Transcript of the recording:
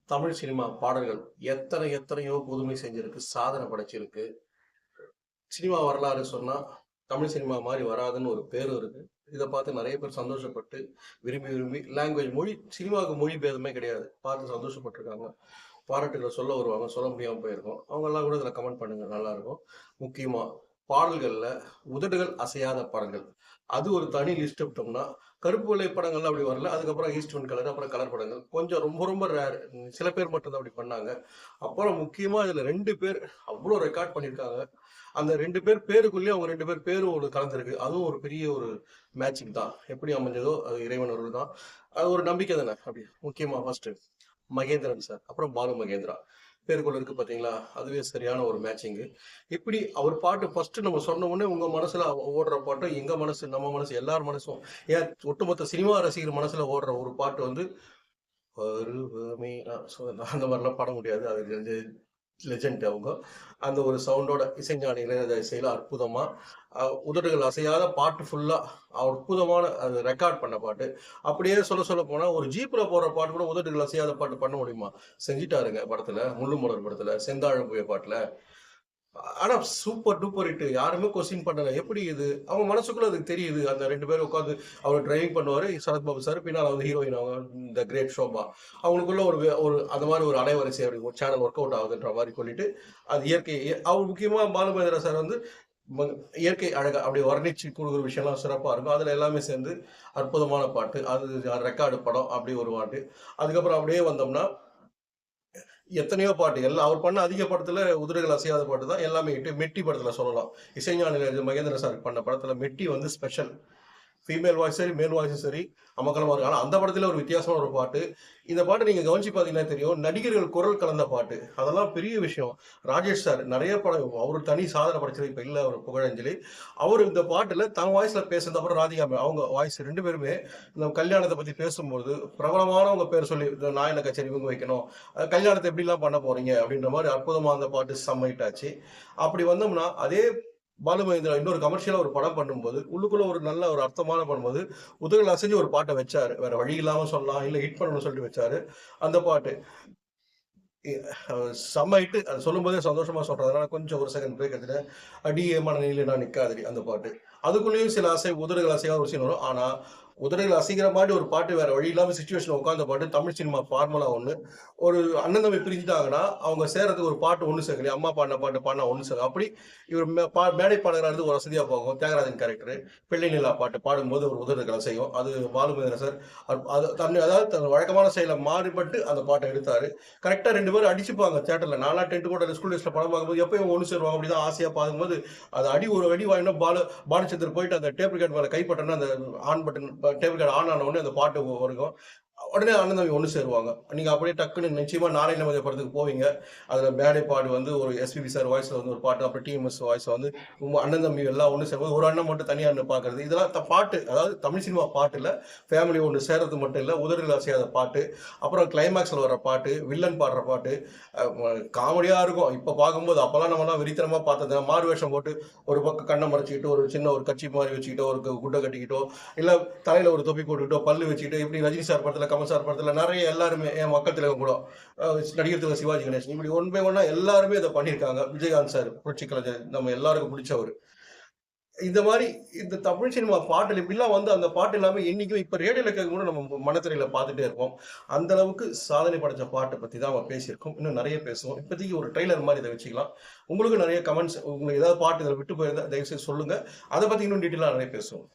Tamil cinema பாடல்கள் எத்தனையோ புதுமை செஞ்சிருக்கு, சாதனை படைச்சிருக்கு. சினிமா வரலாறு சொன்னா, தமிழ் சினிமா மாரி வராதுன்னு ஒரு பேரும் இருக்கு. இத பார்த்து நெறைய பேர் சந்தோஷப்பட்டு, விரும்பி லாங்குவேஜ் சினிமாவுக்கு மொழி பேதமே கிடையாது. பார்த்து சந்தோஷப்பட்டுருக்காங்க. பாராட்டுகள சொல்ல வருவாங்க. சொல்ல முடியாம போயிருக்கும். அவங்கலாம் கூட இதில கமெண்ட் பண்ணுங்க. நல்லாருக்கும். முக்கியமா பாடல்கள்ல உதடுகள் அசையாத படங்கள். அது ஒரு தனி லிஸ்ட் விட்டோம்னா, கருப்பு வெள்ளை படங்கள்லாம் அப்படி வரல. அதுக்கப்புறம் ஈஸ்ட் அண்ட் கலர், அப்புறம் கலர் படங்கள். கொஞ்சம் ரொம்ப ரேர். சில பேர் மட்டும் தான் அப்படி பண்ணாங்க. அப்புறம் முக்கியமா இதுல 2 பேர் அவ்ளோ ரெக்கார்ட் பண்ணியிருக்காங்க. அந்த 2 பேர் பேருக்குள்ளேயே அவங்க 2 பேர் பேரும் ஒரு கலந்திருக்கு. அதுவும் ஒரு பெரிய ஒரு மேட்சிங் தான். எப்படி அமைஞ்சதோ அது இறைவன் அருள் தான். அது ஒரு நம்பிக்கை தானே. அப்படி முக்கியமா ஃபர்ஸ்ட் மகேந்திரன் சார், அப்புறம் பாலு மகேந்திரா. பேருக்குள்ள இருக்கு பாத்தீங்களா? அதுவே சரியான ஒரு மேட்சிங்கு. இப்படி அவர் பாட்டு ஃபர்ஸ்ட் நம்ம சொன்ன உடனே உங்க மனசுல ஓடுற பாட்டும், எங்க மனசு, நம்ம மனசு, எல்லார் மனசும், ஏன் ஒட்டுமொத்த சினிமா ரசிகர் மனசுல ஓடுற ஒரு பாட்டு வந்து பருவமே அந்த மாதிரிலாம் பாட முடியாது. அது லெஜெண்ட் அவங்க. அந்த ஒரு சவுண்டோட இசைஞானி இளையராஜா இசையில அற்புதமா உதடுகள் அசையாத பாட்டு ஃபுல்லா அற்புதமான அது ரெக்கார்ட் பண்ண பாட்டு. அப்படியே சொல்ல போனா ஒரு ஜீப்ல போற பாட்டு கூட உதடுகள் அசையாத பாட்டு பண்ண முடியுமா? செஞ்சுட்டாருங்க படத்துல. முள்ளு மலர் படத்துல, செந்தாழம்பூவே பாட்டுல. ஆனா சூப்பர் டூப்பர் ஹிட். யாருமே கொஸ்டின் பண்ணல. எப்படி இது? அவங்க மனசுக்குள்ள அதுக்கு தெரியுது. அந்த 2 பேரும் உட்கார்ந்து அவர் டிரைவிங் பண்ணுவாரு. சரத்பாபு சார். பின்னால வந்து ஹீரோயின் அவங்க த கிரேட் ஷோபா. அவங்களுக்குள்ள ஒரு அந்த மாரி ஒரு அலைவரிசை அப்படி ஒரு சேனல் ஒர்க் அவுட் ஆகுதுன்ற மாரி சொல்லிட்டு, அது இயற்கை அவர் முக்கியமா பாலுமகேந்திரா சார் வந்து ம இயற்கை அழகா அப்படி வர்ணிச்சு குடுக்குற விஷயம்லாம் சிறப்பா இருக்கும். அதுல எல்லாமே சேர்ந்து அற்புதமான பாட்டு. அது ரெக்கார்டு படம். அப்படி ஒரு பாட்டு. அதுக்கப்புறம் அப்படியே வந்தோம்னா எத்தனையோ பாட்டு. எல்லாம் அவர் பண்ண அதிக படத்துல உதிரைகள் அசையாத பாட்டு தான் எல்லாமே ஹிட்டு. மெட்டி படத்துல சொல்லலாம். இசைஞானி மகேந்திர சார் பண்ண படத்துல மெட்டி வந்து ஸ்பெஷல். ஃபீமேல் வாய்ஸ் சரி, மேல் வாய்ஸும் சரி அமர்க்களமா இருக்கும். ஆனா அந்த படத்துல ஒரு வித்தியாசமான ஒரு பாட்டு. இந்த பாட்டு நீங்க கவனிச்சு பார்த்தீங்கன்னா தெரியும். நடிகர்கள் குரல் கலந்த பாட்டு. அதெல்லாம் பெரிய விஷயம். ராஜேஷ் சார் நெறைய படம் அவரு தனி சாதனை படைச்சது. இப்ப இல்ல அவரு புகழஞ்சலி. அவரு இந்த பாட்டுல தன் வாய்ஸ்ல பேசுனது அப்புறம் ராதிகா அவங்க வாய்ஸ் 2 பேருமே இந்த கல்யாணத்த பத்தி பேசும்போது பிரபலமானவங்க பேர் சொல்லி இந்த நாயன கச்சேரி இவங்க வைக்கணும். கல்யாணத்த எப்படிலாம் பண்ண போறீங்க? அப்படின்ற மாரி அற்புதமா அந்த பாட்டு செம்ம ஹிட் ஆச்சு. அப்படி வந்தோம்னா அதே பாலு மகேந்திரா இன்னொரு கமர்ஷியலா ஒரு படம் பண்ணும்போது, உள்ளுக்குள்ள ஒரு நல்ல ஒரு அர்த்தமான பண்ணும்போது, உதடுகள் அசைஞ்சு ஒரு பாட்ட வச்சாரு. வேற வழி இல்லாம சொல்லலாம். இல்ல ஹிட் பண்ணணும்னு சொல்லிட்டு வச்சாரு. அந்த பாட்டு. எ செம்ம ஹிட்டு. அது சொல்லும்போதே சந்தோஷமா சொல்றேன். கொஞ்சம் ஒரு செகண்ட் பிரேக் எடுத்துட்டேன். "அடியே மனநிலை நான் நிக்காதடி" அந்த பாட்டு. அதுக்குள்ளேயும் சில உதடுகள் அசையாத ஒரு சீன் வரும். ஆனா, உதடுகள் அசைக்கிற மாரி ஒரு பாட்டு வேற வழி இல்லாம சிச்சுவேஷன்ல உட்கார்ந்த பாட்டு தமிழ் சினிமா ஃபார்முலா 1. ஒரு அண்ணன் தம்பி பிரிஞ்சுட்டாங்கன்னா, அவங்க சேர்றதுக்கு ஒரு பாட்டு ஒண்ணு சேர்க்கலையா? அம்மா பாடுன பாட்டு பாடுனா ஒண்ணு சேரும். அப்படி இவர் மேடை பாடகரா இருந்து ஒரு வசதியா போகும். தியாகராஜன் கேரக்டரு. பிள்ளை நிலா பாட்டு பாடும்போது ஒரு உதடுகள் அசையும். அது பாலுமகேந்திரா சார் அது அதாவது தன் வழக்கமான செயல மாறுபட்டு அந்த பாட்ட எடுத்தாரு. கரெக்ட்டா 2 பேரும் அடிச்சுப்பாங்க தியேட்டர்ல. நான்லாம் 10த் கூட ஸ்கூல் டேஸ்ல படம் பார்க்கும்போது எப்ப இவங்க ஒண்ணு சேருவாங்க அப்படின்னு ஆசையா பார்க்கும்போது, அது ஒரு அடி வாங்கினா பாலச்சந்தர் போயிட்டு அந்த டேப் ரிகார்ட் மேல கைப்பட்டோம்னா அந்த on button tape record on ஆன உடனே அந்த பாட்டு வரும். உடனே அண்ணன் தம்பி ஒண்ணு சேருவாங்க. நீங்க அப்படியே டக்குன்னு நிச்சயமா நாளை நமதே படத்துக்கு போவீங்க. அதுல மேடை பாடு வந்து ஒரு எஸ்பிபி சார் வாய்ஸ்ல வந்து ஒரு பாட்டு, அப்புறம் டிஎம்எஸ் வாய்ஸ்ல வந்து அண்ணன் தம்பி எல்லாம் ஒண்ணு சேரும்போது, ஒரு அண்ணன் மட்டும் தனியா நின்னு பார்க்கிறது. இதெல்லாம் பாட்டு. அதாவது தமிழ் சினிமா பாட்டுல ஃபேமிலி ஒண்ணு சேர்றது மட்டும் இல்ல, உதடுகள் அசையாத பாட்டு, அப்புறம் கிளைமாக்ஸ்ல வர்ற பாட்டு, வில்லன் பாடுற பாட்டு, காமெடியா இருக்கும். இப்ப பார்க்கும்போது அப்பலாம் நம்மலாம் வெறித்தனமா பார்த்தது. மாறு வேஷம் போட்டு ஒரு பக்கம் கண்ண மறைச்சுக்கிட்டு, ஒரு சின்ன ஒரு கர்ச்சீப் மாரி வச்சுக்கிட்டோ, ஒரு குட்ட கட்டிக்கிட்டோ, இல்ல தலையில ஒரு தொப்பி போட்டுக்கிட்டோ, பல்லு வச்சுக்கிட்டு, இப்படி ரஜினி சார் படத்துல, கமல் சார் படத்துல நெறைய எல்லாருமே என் மக்கள் திலகம் கூட, நடிகர் திலகம் சிவாஜி கணேசன் இப்படி ஒன் பை ஒன்னா எல்லாருமே இத பண்ணியிருக்காங்க. விஜயகாந்த் சார் புரட்சி கலைஞர் நம்ம எல்லாருக்கும் புடிச்சவரு. இந்த மாரி இந்த தமிழ் சினிமா பாட்டுல இப்படிலாம் வந்து அந்த பாட்டு எல்லாமே என்னைக்கும் இப்ப ரேடியோல கேட்கும்போது நம்ம மனத்திரையில பார்த்துட்டே இருப்போம். அந்த அளவுக்கு சாதனை படைச்ச பாட்ட பத்தி தான் நம்ம பேசியிருக்கோம். இன்னும் நெறைய பேசுவோம். இப்போதைக்கு ஒரு ட்ரெய்லர் மாரி இத வச்சுக்கலாம். உங்களுக்கு நெறைய கமெண்ட்ஸ் உங்களுக்கு ஏதாவது பாட்டு இதில விட்டு போயிருந்தா தயவுசெய்து சொல்லுங்க. அத பத்தி இன்னும் டீட்டெயிலா நெறைய பேசுவோம்.